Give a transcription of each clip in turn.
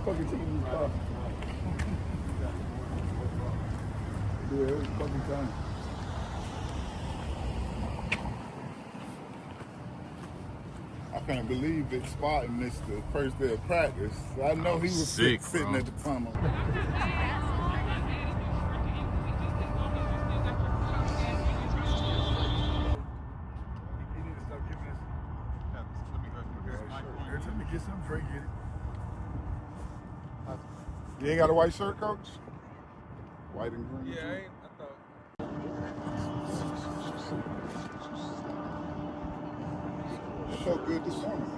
fucking team was tough. Yeah, it was fucking time. I can't believe Vick spotting this the first day of practice. I know he was sick, sitting at the tunnel. Every time you get some Drake, get it. You ain't got a white shirt, Coach? White and green? Yeah, I thought. It felt good this morning.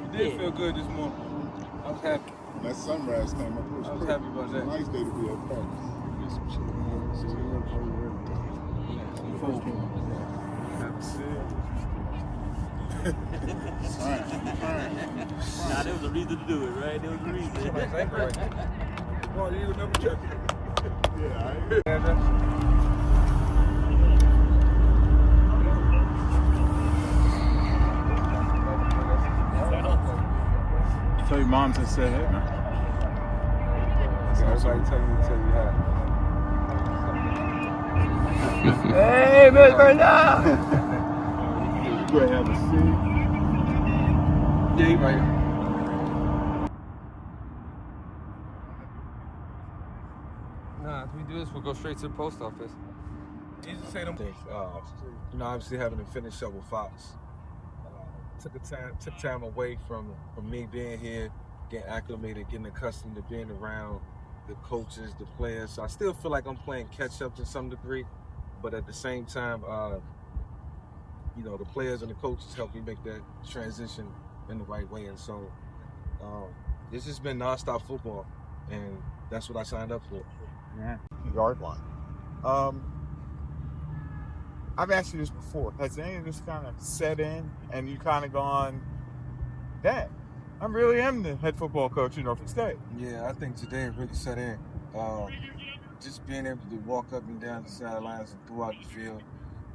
It did feel good this morning. I was happy. When that sunrise came up, it was I was pretty. happy about that. It was a nice day to be at practice. Get some shit. Nah, there was a reason to do it, right? There was a reason. Oh, you remember Chuck? Tell your mom to say hey, man. Everybody tell me to tell you hi. Hey, Miss Bernard! You go have a seat. Yeah, he right. Nah, if we do this, we'll go straight to the post office. You just say them things. Obviously having to finish up with Fox. Took time away from me being here, getting acclimated, getting accustomed to being around the coaches, the players. So I still feel like I'm playing catch up to some degree, but at the same time, the players and the coaches help me make that transition in the right way. And so it's just been nonstop football, and that's what I signed up for. Yeah. Yard line. I've asked you this before. Has any of this kind of set in and you kind of gone, dang, I really am the head football coach in Norfolk State? Yeah, I think today it really set in. Just being able to walk up and down the sidelines and throughout the field,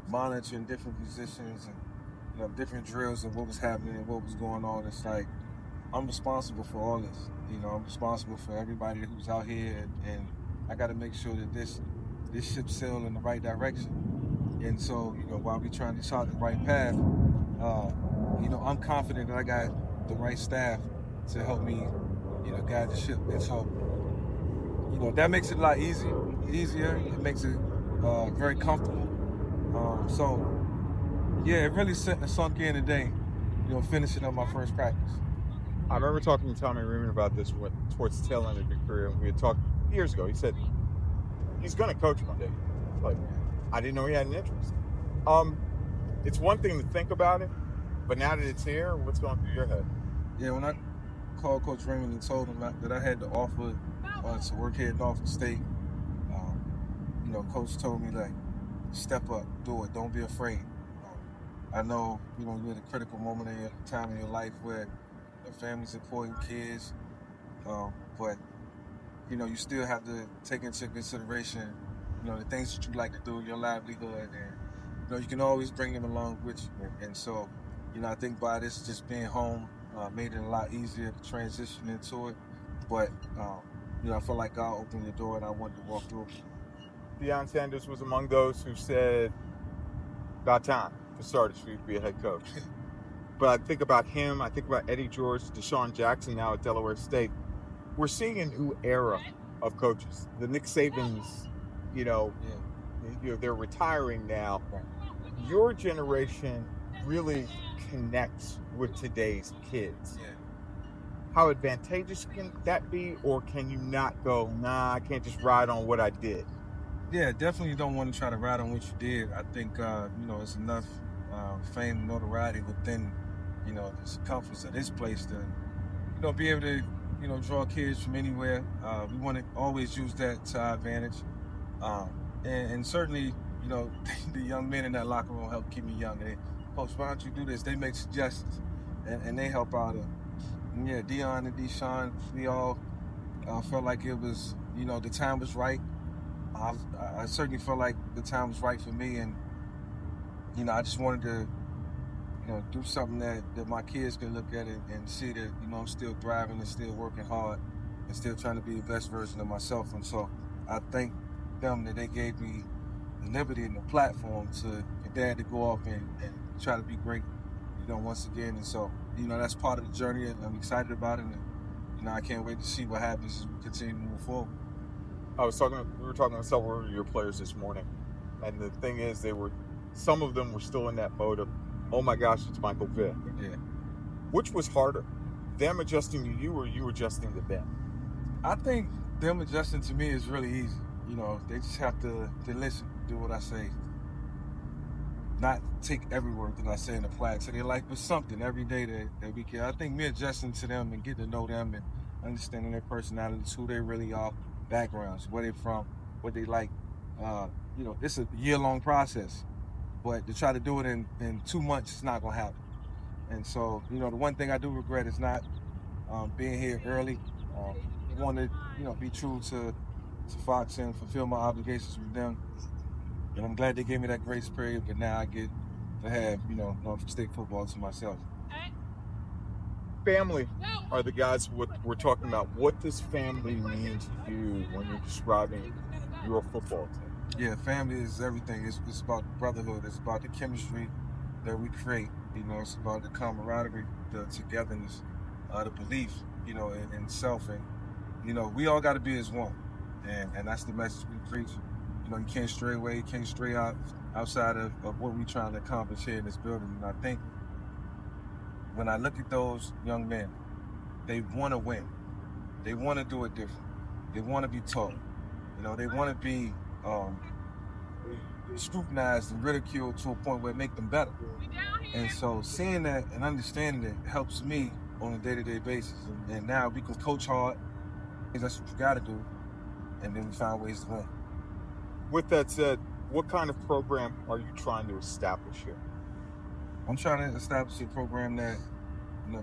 monitoring different positions and different drills and what was happening and what was going on. It's like I'm responsible for all this. I'm responsible for everybody who's out here, and I got to make sure that this ship sail in the right direction. And so, while we trying to chart the right path, I'm confident that I got the right staff to help me, guide the ship. And so, that makes it a lot easier. It makes it very comfortable. It really sunk in today, finishing up my first practice. I remember talking to Tommy Reaman about this towards the tail end of your career, and we had talked years ago. He said he's going to coach one day. Like, I didn't know he had an interest. It's one thing to think about it, but now that it's here, what's going through your head? Yeah, when I called Coach Raymond and told him that I had the offer to work here at Norfolk State, Coach told me, like, step up, do it, don't be afraid. I know, you're at a critical moment in your time in your life where your family's important, kids, but, you still have to take into consideration the things that you like to do, your livelihood, and you can always bring them along with you. And so, I think by this just being home made it a lot easier to transition into it. But I felt like God opened the door and I wanted to walk through. Deion Sanders was among those who said, about time for starters for you to be a head coach. But I think about him, I think about Eddie George, Deshaun Jackson now at Delaware State. We're seeing a new era of coaches. The Nick Sabans, they're retiring now. Right. Your generation really connects with today's kids. Yeah. How advantageous can that be, or can you not go, nah, I can't just ride on what I did? Yeah, definitely don't want to try to ride on what you did. I think, it's enough fame and notoriety within, the circumference of this place to, be able to, draw kids from anywhere. We want to always use that to our advantage. And certainly, the young men in that locker room help keep me young. Coach, why don't you do this? They make suggestions, and they help out. Deion and Deshaun, we all felt like it was, the time was right. I certainly felt like the time was right for me, and I just wanted to do something that my kids can look at it and see that I'm still thriving and still working hard, and still trying to be the best version of myself. And so I thank them that they gave me the liberty and the platform for Dad to go off and try to be great, once again. And so, that's part of the journey, and I'm excited about it. And, I can't wait to see what happens as we continue to move forward. We were talking to several of your players this morning, and the thing is, some of them were still in that mode of, oh my gosh, it's Michael Vick. Yeah. Which was harder, them adjusting to you or you adjusting to them? I think them adjusting to me is really easy. They just have to listen, do what I say, not take every word that I say in the flag. So they're like, but something every day that we can. I think me adjusting to them and getting to know them and understanding their personalities, who they really are, backgrounds, where they're from, what they like. It's a year-long process, but to try to do it in 2 months, it's not going to happen. And so, the one thing I do regret is not being here early. I want to, be true to Fox and fulfill my obligations with them. And I'm glad they gave me that grace period, but now I get to have, Norfolk State football to myself. Family are the guys what we're talking about. What does family mean to you when you're describing your football team? Yeah, family is everything. It's about brotherhood. It's about the chemistry that we create. It's about the camaraderie, the togetherness, the belief, in self. And, we all got to be as one. And that's the message we preach. You can't stray away. You can't stray outside of what we're trying to accomplish here in this building. And I think when I look at those young men, they want to win. They want to do it different. They want to be taught. They want to be scrutinized and ridiculed to a point where it makes them better. And so seeing that and understanding it helps me on a day-to-day basis. And now we can coach hard. That's what you got to do. And then we find ways to win. With that said, what kind of program are you trying to establish here? I'm trying to establish a program that,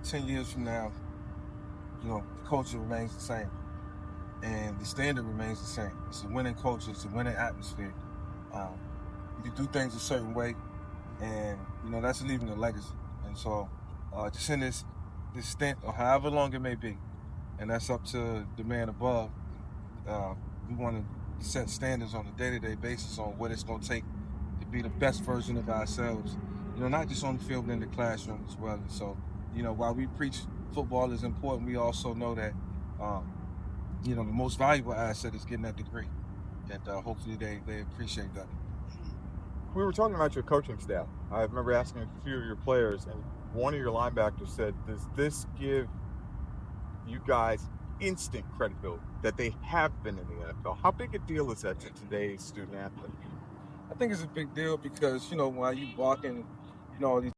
10 years from now, the culture remains the same and the standard remains the same. It's a winning culture. It's a winning atmosphere. You do things a certain way, and, that's leaving a legacy. And so just in this stint, or however long it may be, and that's up to the man above, we want to set standards on a day-to-day basis on what it's going to take to be the best version of ourselves, not just on the field, but in the classroom as well. And so, while we preach football is important, we also know that, the most valuable asset is getting that degree. And hopefully they appreciate that. We were talking about your coaching staff. I remember asking a few of your players, and one of your linebackers said, does this give you guys instant credibility that they have been in the NFL? How big a deal is that to today's student athlete? I think it's a big deal because, while you walk in, all these